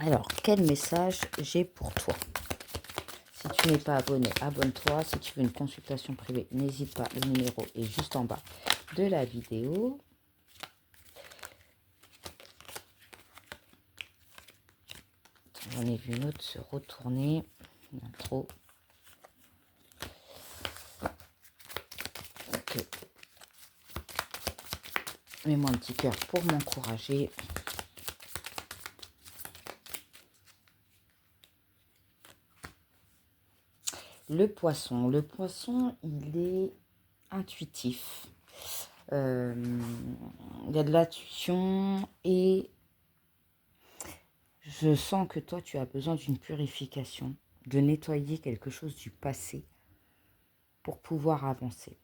Alors, quel message j'ai pour toi? Si tu n'es pas abonné, abonne-toi. Si tu veux une consultation privée, n'hésite pas, le numéro est juste en bas de la vidéo. J'en ai vu une autre se retourner. L'intro. Ok. Mets-moi un petit cœur pour m'encourager. Le poisson, il est intuitif. Il y a de l'intuition et je sens que toi, tu as besoin d'une purification, de nettoyer quelque chose du passé pour pouvoir avancer.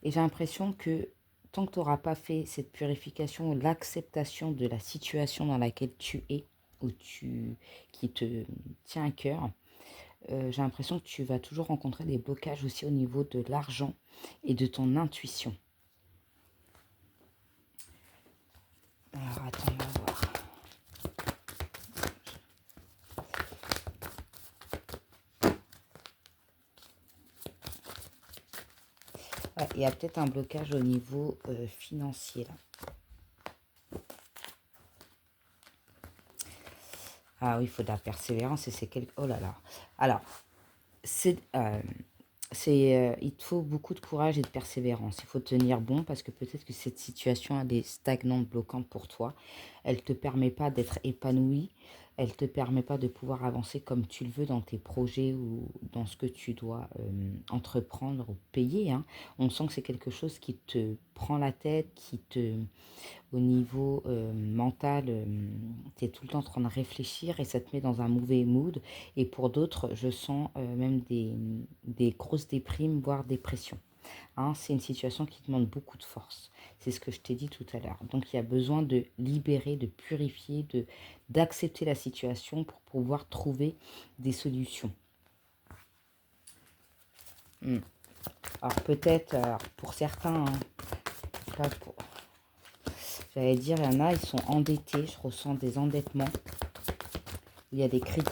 Et j'ai l'impression que tant que tu n'auras pas fait cette purification, l'acceptation de la situation dans laquelle tu es, qui te tient à cœur, j'ai l'impression que tu vas toujours rencontrer des blocages aussi au niveau de l'argent et de ton intuition. Alors attends, on va voir. Ouais, il y a peut-être un blocage au niveau financier là. Ah oui, il faut de la persévérance et c'est quelque... Oh là là. Alors, il te faut beaucoup de courage et de persévérance. Il faut tenir bon parce que peut-être que cette situation, elle est stagnante, bloquante pour toi. Elle ne te permet pas d'être épanoui. Elle ne te permet pas de pouvoir avancer comme tu le veux dans tes projets ou dans ce que tu dois entreprendre ou payer, hein. On sent que c'est quelque chose qui te prend la tête, au niveau mental, tu es tout le temps en train de réfléchir et ça te met dans un mauvais mood. Et pour d'autres, je sens même des grosses déprimes, voire dépression. Hein, c'est une situation qui demande beaucoup de force. C'est ce que je t'ai dit tout à l'heure. Donc il y a besoin de libérer, de purifier, d'accepter la situation pour pouvoir trouver des solutions. Alors peut-être, pour certains, hein, pas pour... J'allais dire, il y en a, ils sont endettés. Je ressens des endettements. Il y a des crédits.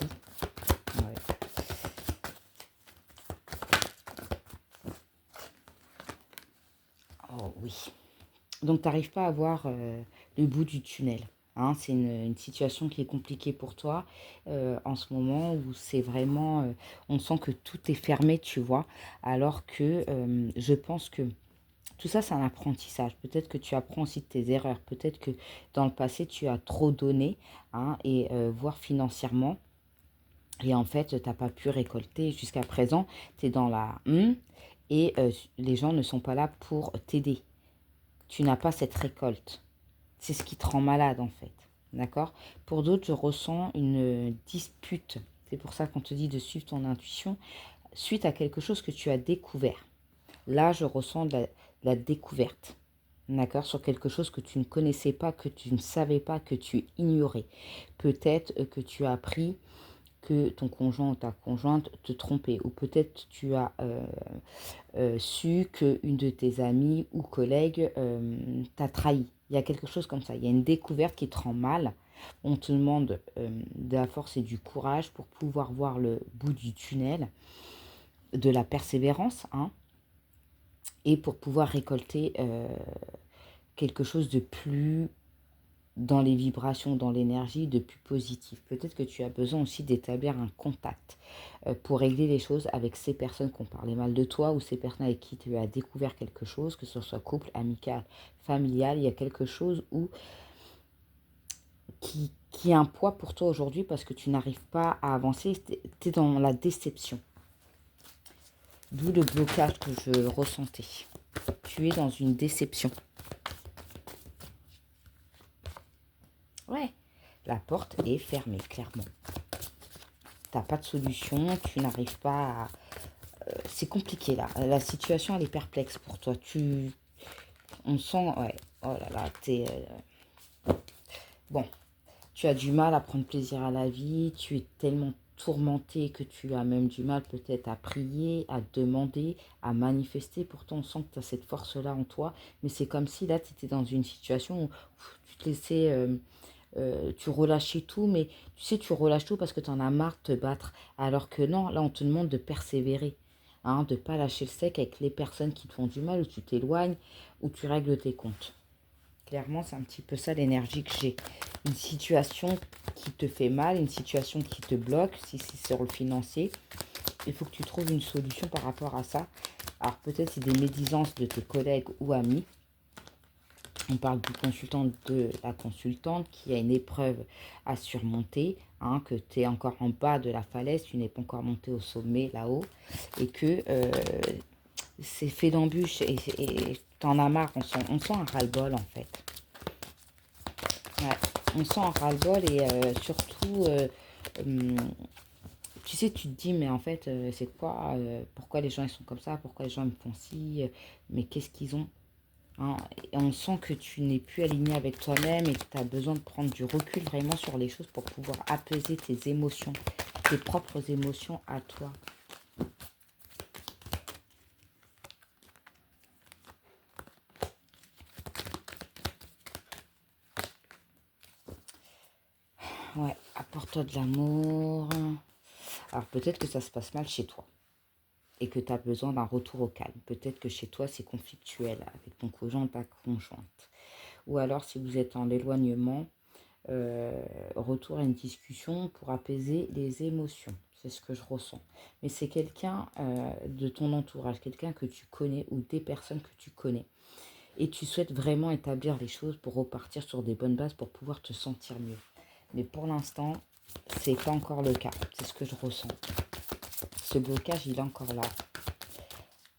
Ouais. Oh oui. Donc, tu n'arrives pas à voir le bout du tunnel. Hein. C'est une situation qui est compliquée pour toi en ce moment où c'est vraiment... on sent que tout est fermé, tu vois. Alors que je pense que tout ça, c'est un apprentissage. Peut-être que tu apprends aussi de tes erreurs. Peut-être que dans le passé, tu as trop donné, hein, et voire financièrement. Et en fait, tu n'as pas pu récolter jusqu'à présent. Tu es dans la et les gens ne sont pas là pour t'aider. Tu n'as pas cette récolte. C'est ce qui te rend malade en fait. D'accord? Pour d'autres, je ressens une dispute. C'est pour ça qu'on te dit de suivre ton intuition suite à quelque chose que tu as découvert. Là, je ressens de la découverte. D'accord? Sur quelque chose que tu ne connaissais pas, que tu ne savais pas, que tu ignorais. Peut-être que tu as appris que ton conjoint ou ta conjointe te trompait. Ou peut-être tu as su qu'une de tes amies ou collègues t'a trahi. Il y a quelque chose comme ça. Il y a une découverte qui te rend mal. On te demande de la force et du courage pour pouvoir voir le bout du tunnel, de la persévérance, hein, et pour pouvoir récolter quelque chose de plus dans les vibrations, dans l'énergie, de plus positif. Peut-être que tu as besoin aussi d'établir un contact pour régler les choses avec ces personnes qui ont parlé mal de toi ou ces personnes avec qui tu as découvert quelque chose, que ce soit couple, amical, familial. Il y a quelque chose qui a un poids pour toi aujourd'hui parce que tu n'arrives pas à avancer. Tu es dans la déception. D'où le blocage que je ressentais. Tu es dans une déception. Ouais, la porte est fermée, clairement. T'as pas de solution, tu n'arrives pas à... c'est compliqué là, la situation elle est perplexe pour toi. On sent, ouais, oh là là, bon, tu as du mal à prendre plaisir à la vie, tu es tellement tourmenté que tu as même du mal peut-être à prier, à demander, à manifester. Pourtant, on sent que tu as cette force-là en toi, mais c'est comme si là, tu étais dans une situation où tu te laissais tu relâchais tout, mais tu sais, tu relâches tout parce que tu en as marre de te battre. Alors que non, là, on te demande de persévérer, hein, de ne pas lâcher le sec avec les personnes qui te font du mal, ou tu t'éloignes, ou tu règles tes comptes. Clairement, c'est un petit peu ça l'énergie que j'ai. Une situation qui te fait mal, une situation qui te bloque, si c'est sur le financier, il faut que tu trouves une solution par rapport à ça. Alors peut-être c'est des médisances de tes collègues ou amis. On parle du consultant, de la consultante qui a une épreuve à surmonter, hein, que tu es encore en bas de la falaise, tu n'es pas encore monté au sommet là-haut, et que c'est fait d'embûches et t'en as marre, on sent un ras-le-bol en fait. Ouais, on sent un ras-le-bol et surtout, hum, tu sais, tu te dis, mais en fait, c'est quoi, pourquoi les gens ils sont comme ça, pourquoi les gens me font ci, mais qu'est-ce qu'ils ont, hein. Et on sent que tu n'es plus aligné avec toi-même et que tu as besoin de prendre du recul vraiment sur les choses pour pouvoir apaiser tes émotions, tes propres émotions à toi. Ouais, apporte-toi de l'amour. Alors peut-être que ça se passe mal chez toi et que tu as besoin d'un retour au calme. Peut-être que chez toi, c'est conflictuel avec ton conjoint, ta conjointe. Ou alors, si vous êtes en éloignement, retour à une discussion pour apaiser les émotions. C'est ce que je ressens. Mais c'est quelqu'un de ton entourage, quelqu'un que tu connais ou des personnes que tu connais. Et tu souhaites vraiment établir les choses pour repartir sur des bonnes bases pour pouvoir te sentir mieux. Mais pour l'instant, c'est pas encore le cas. C'est ce que je ressens. Ce blocage, il est encore là.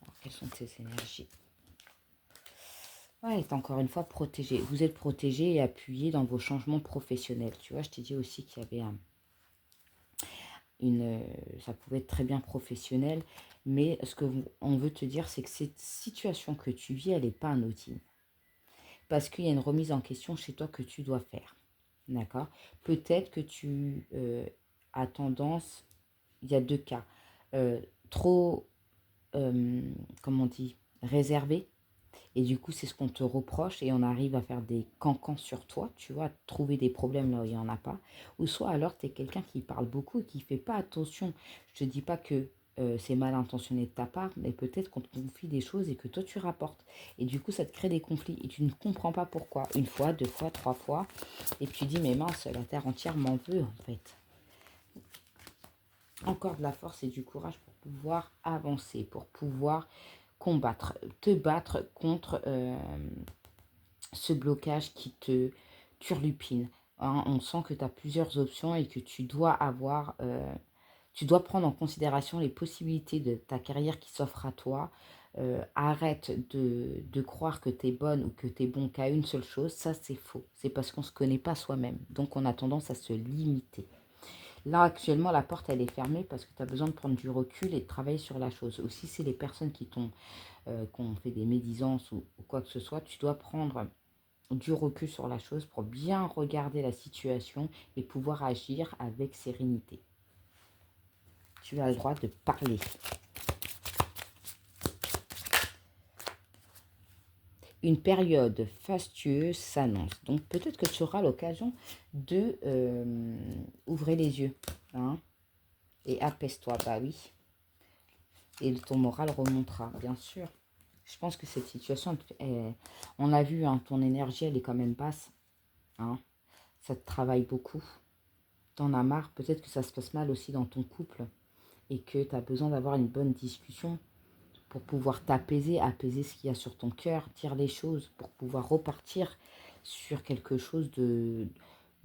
Alors, quelles sont tes énergies? Ouais, il est encore une fois protégé. Vous êtes protégé et appuyé dans vos changements professionnels. Tu vois, je t'ai dit aussi qu'il y avait ça pouvait être très bien professionnel. Mais ce on veut te dire, c'est que cette situation que tu vis, elle n'est pas anodine. Parce qu'il y a une remise en question chez toi que tu dois faire. D'accord? Peut-être que tu as tendance, il y a deux cas. Trop, comment on dit, réservé. Et du coup, c'est ce qu'on te reproche et on arrive à faire des cancans sur toi, tu vois, à trouver des problèmes là où il n'y en a pas. Ou soit alors, tu es quelqu'un qui parle beaucoup et qui ne fait pas attention. Je ne te dis pas que c'est mal intentionné de ta part, mais peut-être qu'on te confie des choses et que toi, tu rapportes. Et du coup, ça te crée des conflits et tu ne comprends pas pourquoi. Une fois, deux fois, trois fois. Et tu dis, mais mince, la terre entière m'en veut, en fait. Encore de la force et du courage pour pouvoir avancer, pour pouvoir combattre, te battre contre ce blocage qui te turlupine, hein. On sent que tu as plusieurs options et que tu dois prendre en considération les possibilités de ta carrière qui s'offre à toi. Arrête de croire que tu es bonne ou que tu es bon qu'à une seule chose. Ça, c'est faux. C'est parce qu'on ne se connaît pas soi-même. Donc, on a tendance à se limiter. Là, actuellement, la porte, elle est fermée parce que tu as besoin de prendre du recul et de travailler sur la chose. Ou si c'est les personnes qui ont fait des médisances ou quoi que ce soit, tu dois prendre du recul sur la chose pour bien regarder la situation et pouvoir agir avec sérénité. Tu as le droit de parler. Une période fastueuse s'annonce. Donc peut-être que tu auras l'occasion de ouvrir les yeux, hein, et apaise-toi. Bah oui. Et ton moral remontera, bien sûr. Je pense que cette situation, on a vu, hein, ton énergie, elle est quand même basse. Hein. Ça te travaille beaucoup. T'en as marre. Peut-être que ça se passe mal aussi dans ton couple et que tu as besoin d'avoir une bonne discussion pour pouvoir t'apaiser, apaiser ce qu'il y a sur ton cœur, dire les choses pour pouvoir repartir sur quelque chose de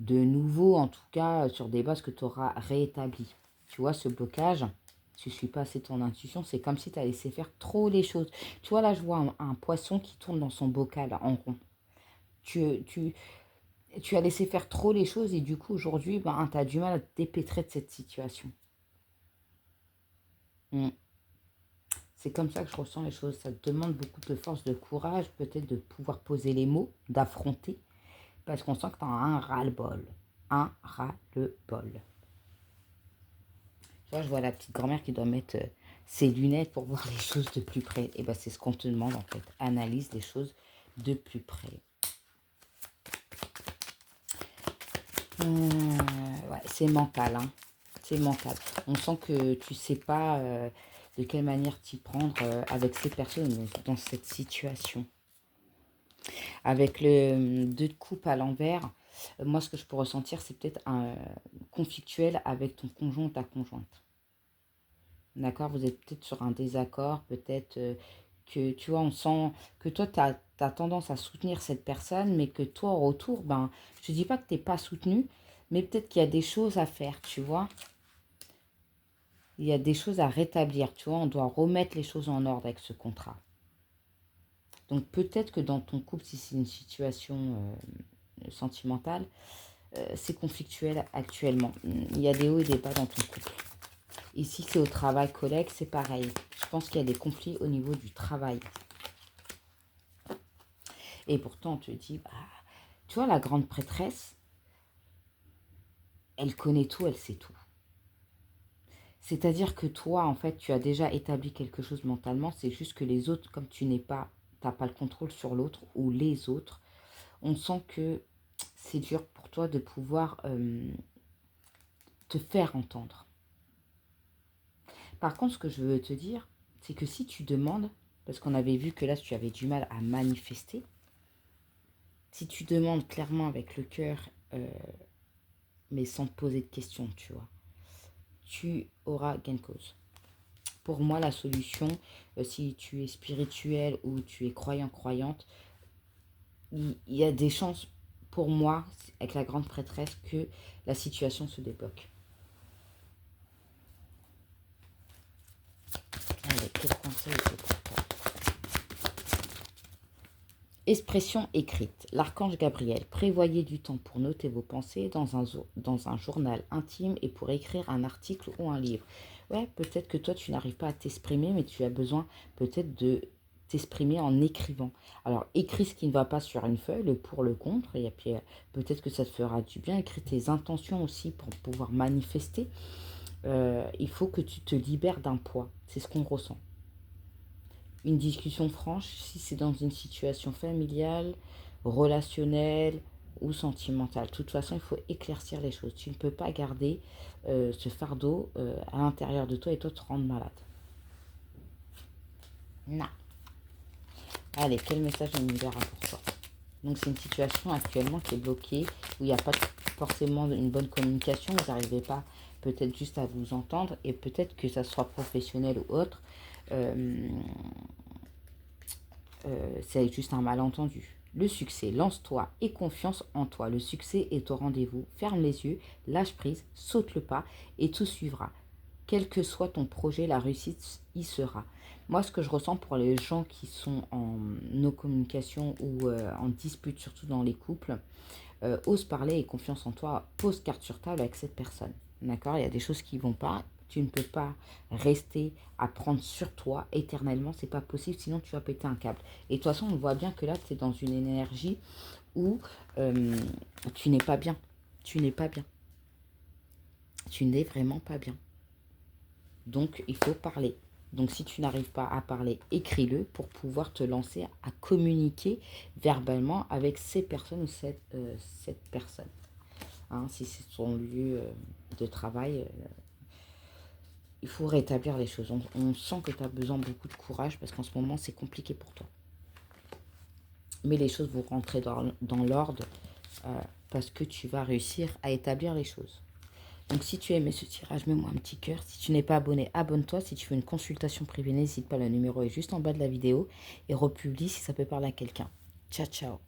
nouveau, en tout cas sur des bases que tu auras réétablies. Tu vois, ce blocage, si je ne suis pas assez ton intuition, c'est comme si tu as laissé faire trop les choses. Tu vois, là, je vois un poisson qui tourne dans son bocal en rond. Tu, tu, tu as laissé faire trop les choses et du coup, aujourd'hui, ben, tu as du mal à te dépêtrer de cette situation. Mm. C'est comme ça que je ressens les choses. Ça te demande beaucoup de force, de courage, peut-être de pouvoir poser les mots, d'affronter, parce qu'on sent que tu as un ras-le-bol. Un ras-le-bol. Tu vois, je vois la petite grand-mère qui doit mettre ses lunettes pour voir les choses de plus près. Et bien, c'est ce qu'on te demande en fait. Analyse les choses de plus près. Ouais, c'est mental, hein. C'est mental. On sent que tu sais pas de quelle manière t'y prendre avec ces personnes dans cette situation. Avec le 2 de coupe à l'envers, moi, ce que je peux ressentir, c'est peut-être un conflictuel avec ton conjoint ou ta conjointe. D'accord? Vous êtes peut-être sur un désaccord, peut-être que, tu vois, on sent que toi, tu as tendance à soutenir cette personne, mais que toi, au retour, ben, je ne dis pas que tu n'es pas soutenu, mais peut-être qu'il y a des choses à faire, tu vois. Il y a des choses à rétablir, tu vois. On doit remettre les choses en ordre avec ce contrat. Donc peut-être que dans ton couple, si c'est une situation sentimentale, c'est conflictuel actuellement. Il y a des hauts et des bas dans ton couple. Ici, c'est au travail, collègue, c'est pareil. Je pense qu'il y a des conflits au niveau du travail. Et pourtant, on te dit, bah, tu vois, la grande prêtresse, elle connaît tout, elle sait tout. C'est-à-dire que toi, en fait, tu as déjà établi quelque chose mentalement. C'est juste que les autres, comme tu n'as pas le contrôle sur l'autre ou les autres, on sent que c'est dur pour toi de pouvoir te faire entendre. Par contre, ce que je veux te dire, c'est que si tu demandes, parce qu'on avait vu que là, tu avais du mal à manifester, si tu demandes clairement avec le cœur, mais sans te poser de questions, tu vois, tu auras gain de cause. Pour moi, la solution, si tu es spirituel ou tu es croyant-croyante, il y a des chances, pour moi, avec la grande prêtresse, que la situation se débloque. Allez, quel conseil je te porte? Expression écrite. L'archange Gabriel, prévoyez du temps pour noter vos pensées dans un journal intime et pour écrire un article ou un livre. Ouais, peut-être que toi, tu n'arrives pas à t'exprimer, mais tu as besoin peut-être de t'exprimer en écrivant. Alors, écris ce qui ne va pas sur une feuille, le pour, le contre, et puis peut-être que ça te fera du bien. Écris tes intentions aussi pour pouvoir manifester. Il faut que tu te libères d'un poids. C'est ce qu'on ressent. Une discussion franche, si c'est dans une situation familiale, relationnelle ou sentimentale. De toute façon, il faut éclaircir les choses. Tu ne peux pas garder ce fardeau à l'intérieur de toi et toi te rendre malade. Non. Allez, quel message l'univers a pour toi? Donc c'est une situation actuellement qui est bloquée, où il n'y a pas forcément une bonne communication, vous n'arrivez pas peut-être juste à vous entendre, et peut-être que ça soit professionnel ou autre, c'est juste un malentendu. Le succès, lance-toi et confiance en toi. Le succès est au rendez-vous. Ferme les yeux, lâche prise, saute le pas et tout suivra. Quel que soit ton projet, la réussite y sera. Moi, ce que je ressens pour les gens qui sont en no-communication ou en dispute, surtout dans les couples, ose parler et confiance en toi, pose carte sur table avec cette personne. D'accord? Il y a des choses qui ne vont pas. Tu ne peux pas rester à prendre sur toi éternellement. C'est pas possible, sinon tu vas péter un câble. Et de toute façon, on voit bien que là, tu es dans une énergie où tu n'es pas bien. Tu n'es pas bien. Tu n'es vraiment pas bien. Donc, il faut parler. Donc, si tu n'arrives pas à parler, écris-le pour pouvoir te lancer à communiquer verbalement avec ces personnes ou cette personne. Hein, si c'est son lieu de travail, il faut rétablir les choses. On sent que tu as besoin de beaucoup de courage parce qu'en ce moment, c'est compliqué pour toi. Mais les choses vont rentrer dans l'ordre parce que tu vas réussir à établir les choses. Donc, si tu aimais ce tirage, mets-moi un petit cœur. Si tu n'es pas abonné, abonne-toi. Si tu veux une consultation privée, n'hésite pas, le numéro est juste en bas de la vidéo. Et republie si ça peut parler à quelqu'un. Ciao, ciao.